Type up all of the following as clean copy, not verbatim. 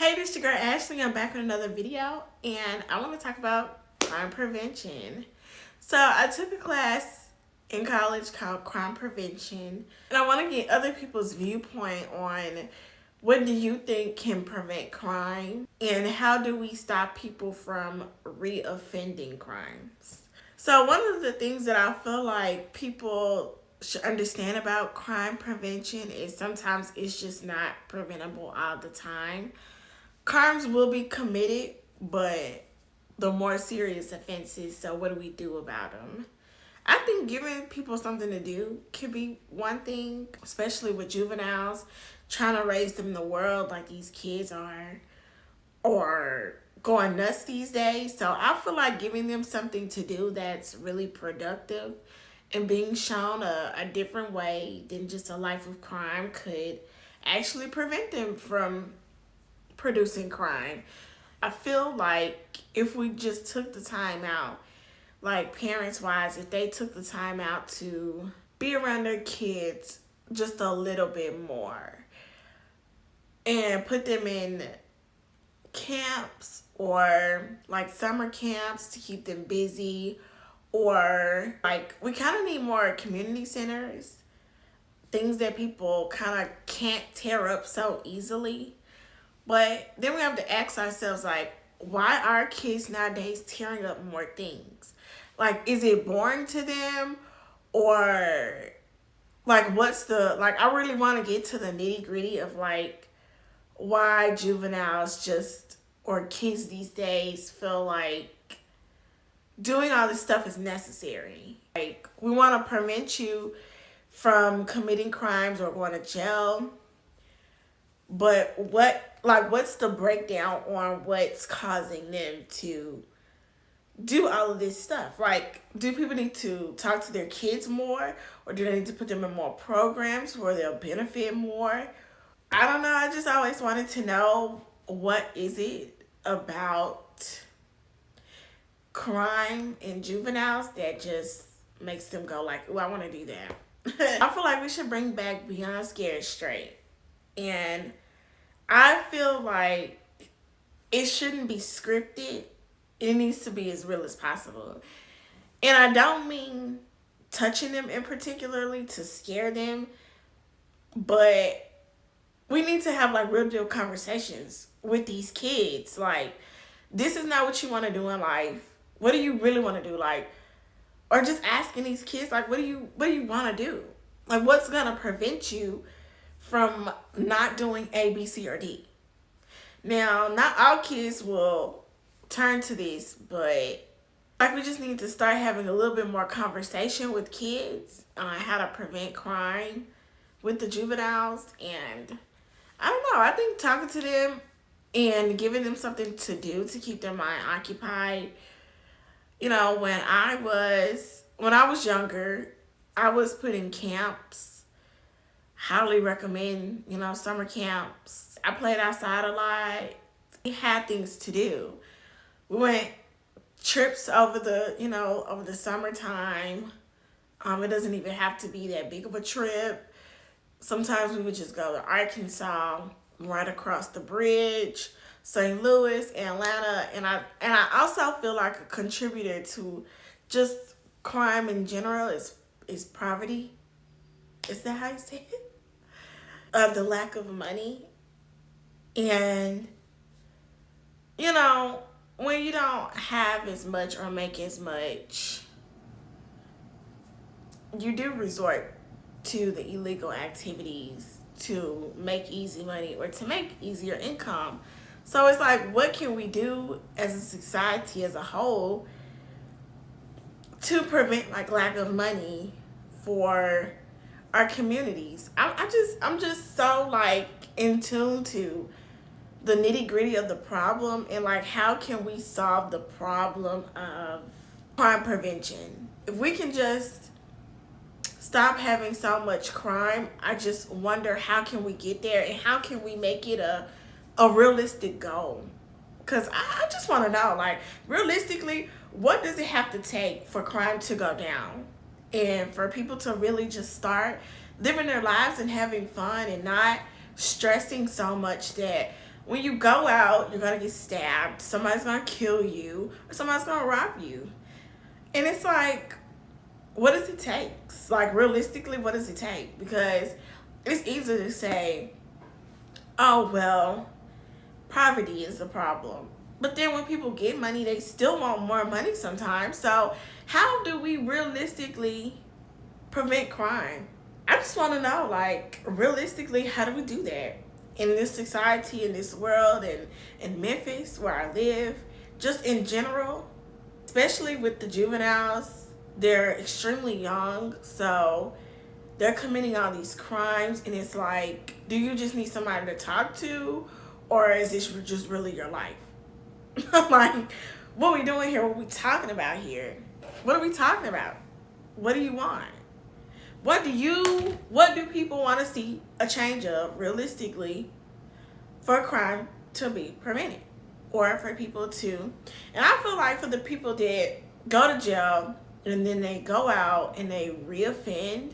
Hey, this is your girl Ashley. I'm back with another video, and I want to talk about crime prevention. So I took a class in college called crime prevention, and I want to get other people's viewpoint on what do you think can prevent crime, and how do we stop people from reoffending crimes. So one of the things that I feel like people should understand about crime prevention is sometimes it's just not preventable all the time. Crimes will be committed, but the more serious offenses, so what do we do about them? I think giving people something to do could be one thing, especially with juveniles, trying to raise them in the world like these kids are, or going nuts these days. So I feel like giving them something to do that's really productive and being shown a different way than just a life of crime could actually prevent them from producing crime. I feel like if we just took the time out, like parents wise, if they took the time out to be around their kids just a little bit more and put them in camps or like summer camps to keep them busy, or like we kind of need more community centers, things that people kind of can't tear up so easily. But then we have to ask ourselves, like, why are kids nowadays tearing up more things? Like, is it boring to them? Or, like, I really want to get to the nitty gritty of, like, why juveniles or kids these days feel like doing all this stuff is necessary. Like, we want to prevent you from committing crimes or going to jail. But what's the breakdown on what's causing them to do all of this stuff? Like, do people need to talk to their kids more, or do they need to put them in more programs where they'll benefit more? I don't know. I just always wanted to know, what is it about crime in juveniles that just makes them go like, oh, I want to do that. I feel like we should bring back Beyond Scared Straight. And I feel like it shouldn't be scripted. It needs to be as real as possible. And I don't mean touching them in particularly to scare them, but we need to have like real deal conversations with these kids. Like, this is not what you want to do in life. What do you really want to do? Like, or just asking these kids, like, what do you want to do? Like, what's gonna prevent you from not doing A, B, C, or D? Now, not all kids will turn to this, but like, we just need to start having a little bit more conversation with kids on how to prevent crime with the juveniles. And I don't know, I think talking to them and giving them something to do to keep their mind occupied. You know, when I was younger, I was put in camps. Highly recommend, summer camps. I played outside a lot. We had things to do. We went trips over the summertime. It doesn't even have to be that big of a trip. Sometimes we would just go to Arkansas, right across the bridge, St. Louis, Atlanta, and I also feel like a contributor to just crime in general is poverty. Is that how you say it? The lack of money. And when you don't have as much or make as much, you do resort to the illegal activities to make easy money or to make easier income. So it's like, what can we do as a society as a whole to prevent like lack of money for our communities? I'm just so like in tune to the nitty gritty of the problem, and like, how can we solve the problem of crime prevention? If we can just stop having so much crime, I just wonder, how can we get there, and how can we make it a realistic goal? Because I just want to know, like, realistically, what does it have to take for crime to go down and for people to really just start living their lives and having fun and not stressing so much that when you go out, you're gonna get stabbed, somebody's gonna kill you, or somebody's gonna rob you. And it's like, what does it take? Like, realistically, what does it take? Because it's easy to say, oh, well, poverty is the problem. But then when people get money, they still want more money sometimes. So how do we realistically prevent crime? I just want to know, like, realistically, how do we do that? In this society, in this world, and in Memphis, where I live, just in general, especially with the juveniles, they're extremely young, so they're committing all these crimes, and it's like, do you just need somebody to talk to, or is this just really your life? Like, what are we doing here? What are we talking about here? What are we talking about? What do you want? What do people want to see a change of realistically for crime to be prevented, or for people to, and I feel like for the people that go to jail and then they go out and they reoffend,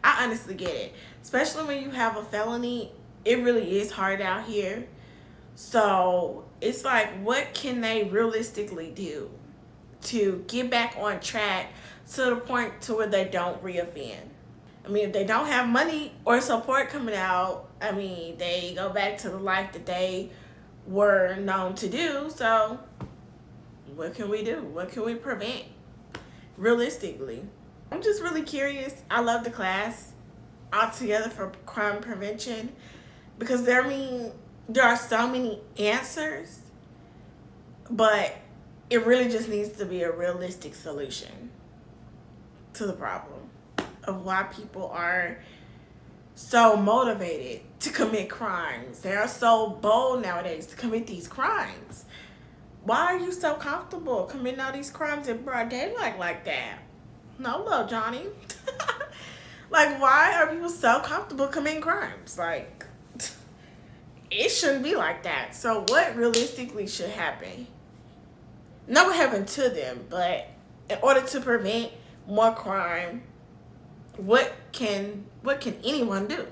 I honestly get it. Especially when you have a felony, it really is hard out here. So it's like, what can they realistically do to get back on track to the point to where they don't reoffend? I mean, if they don't have money or support coming out, I mean, they go back to the life that they were known to do. So what can we do? What can we prevent realistically? I'm just really curious. I love the class altogether for crime prevention, because there are so many answers, but it really just needs to be a realistic solution to the problem of why people are so motivated to commit crimes. They are so bold nowadays to commit these crimes. Why are you so comfortable committing all these crimes in broad daylight like that? No, little Johnny. Like, why are people so comfortable committing crimes? Like, it shouldn't be like that. So what realistically should happen? Not what happened to them, but in order to prevent more crime, what can anyone do?